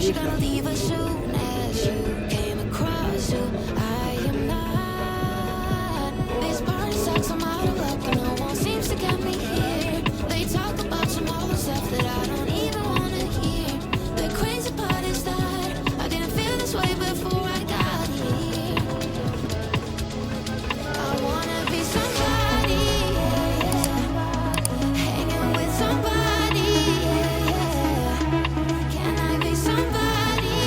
she gonna leave as soon as you came across who I am not. This party sucks, I'm out of luck, and no one seems to get me here. They talk about some old stuff that I don't even wanna hear. The crazy part is that I didn't feel this way before I got here. I wanna be somebody, hanging with somebody, can I be somebody?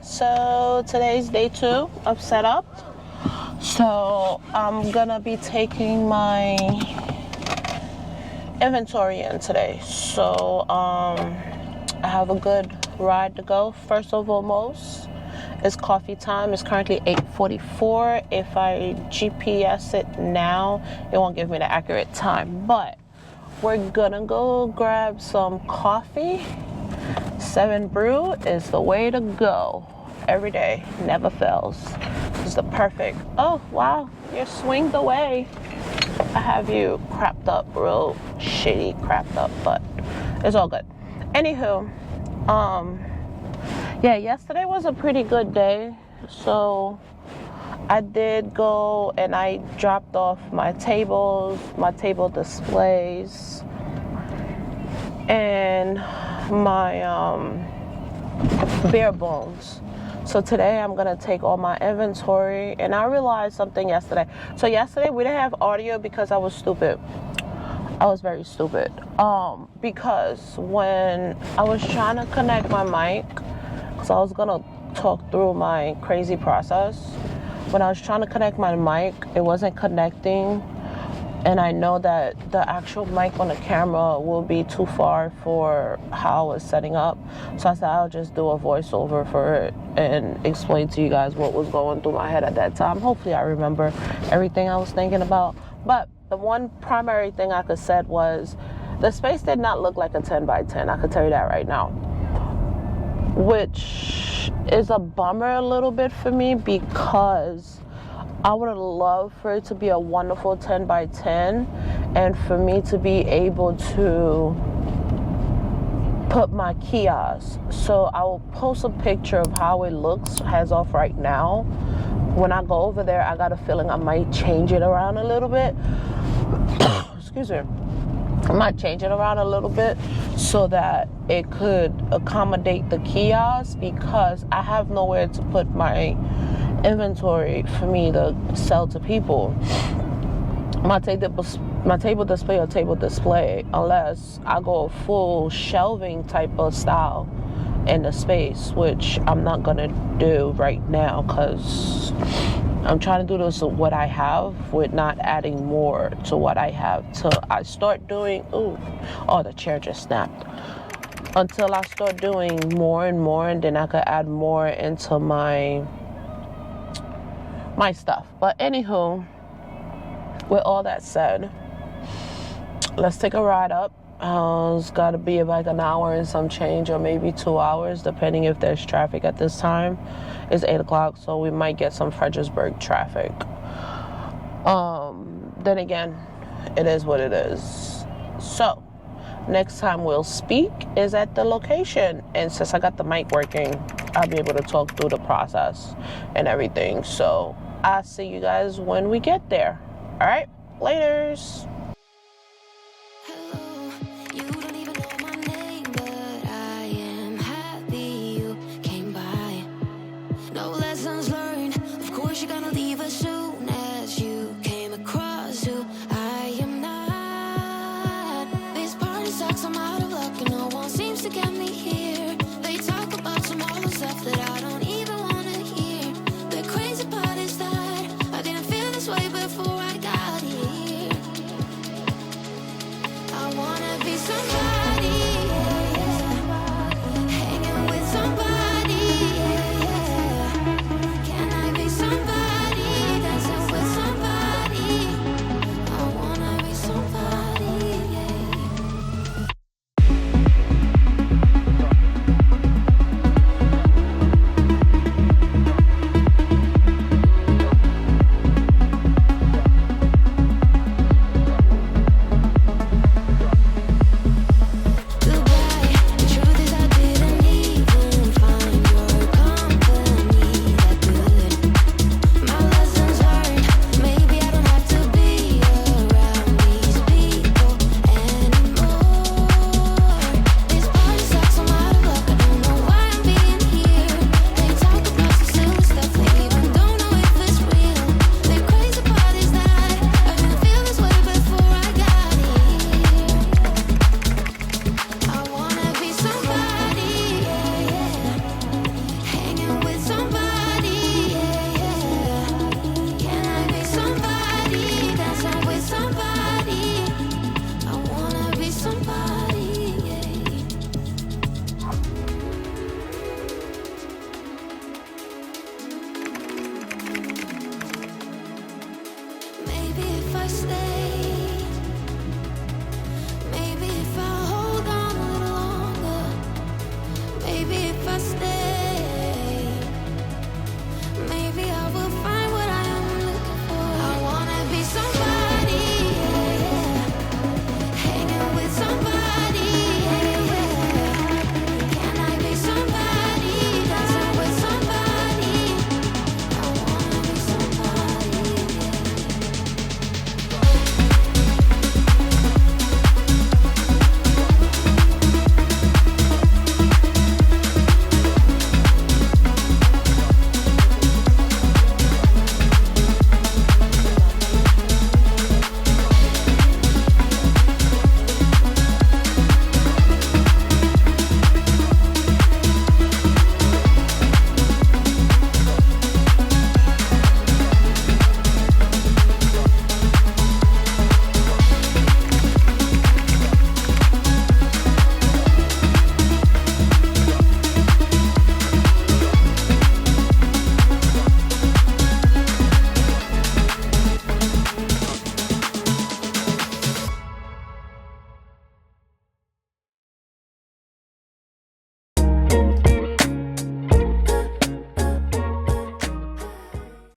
So today's day 2 of setup. So I'm gonna be taking my inventory in today. So I have a good ride to go. First of foremost, it's coffee time. It's currently 8:44. If I GPS it now, it won't give me the accurate time, but we're gonna go grab some coffee. 7 Brew is the way to go. Every day, never fails. It's the perfect. Oh wow, you're swinged away. I have you crapped up, real shitty crapped up, but it's all good. Anywho, yeah, yesterday was a pretty good day. So I did go and I dropped off my tables, my table displays, and my bare bones. So today I'm gonna take all my inventory, and I realized something yesterday. So yesterday we didn't have audio because I was stupid. I was very stupid. Because when I was trying to connect my mic, because I was gonna talk through my crazy process. When I was trying to connect my mic, it wasn't connecting. And I know that the actual mic on the camera will be too far for how I was setting up. So I said I'll just do a voiceover for it and explain to you guys what was going through my head at that time. Hopefully I remember everything I was thinking about. But the one primary thing I could say was the space did not look like a 10 by 10. I could tell you that right now. Which is a bummer a little bit for me, because I would have loved for it to be a wonderful 10 by 10 and for me to be able to put my kiosk. So I will post a picture of how it looks as of right now. When I go over there, I got a feeling I might change it around a little bit. Excuse me. I might change it around a little bit so that it could accommodate the kiosk, because I have nowhere to put my inventory for me to sell to people. My table display, unless I go full shelving type of style in the space, which I'm not gonna do right now because I'm trying to do this with what I have, with not adding more to what I have till I start doing. Oh, the chair just snapped. Until I start doing more and more, and then I could add more into my stuff. But anywho, with all that said, let's take a ride up. It's got to be like an hour and some change, or maybe 2 hours, depending if there's traffic at this time. It's 8 o'clock, so we might get some Fredericksburg traffic. Then again, it is what it is. So next time we'll speak is at the location, and since I got the mic working, I'll be able to talk through the process and everything. So I'll see you guys when we get there. All right, laters. Hello, you don't even know my name, but I am happy you came by. No lessons learned, of course you're gonna leave.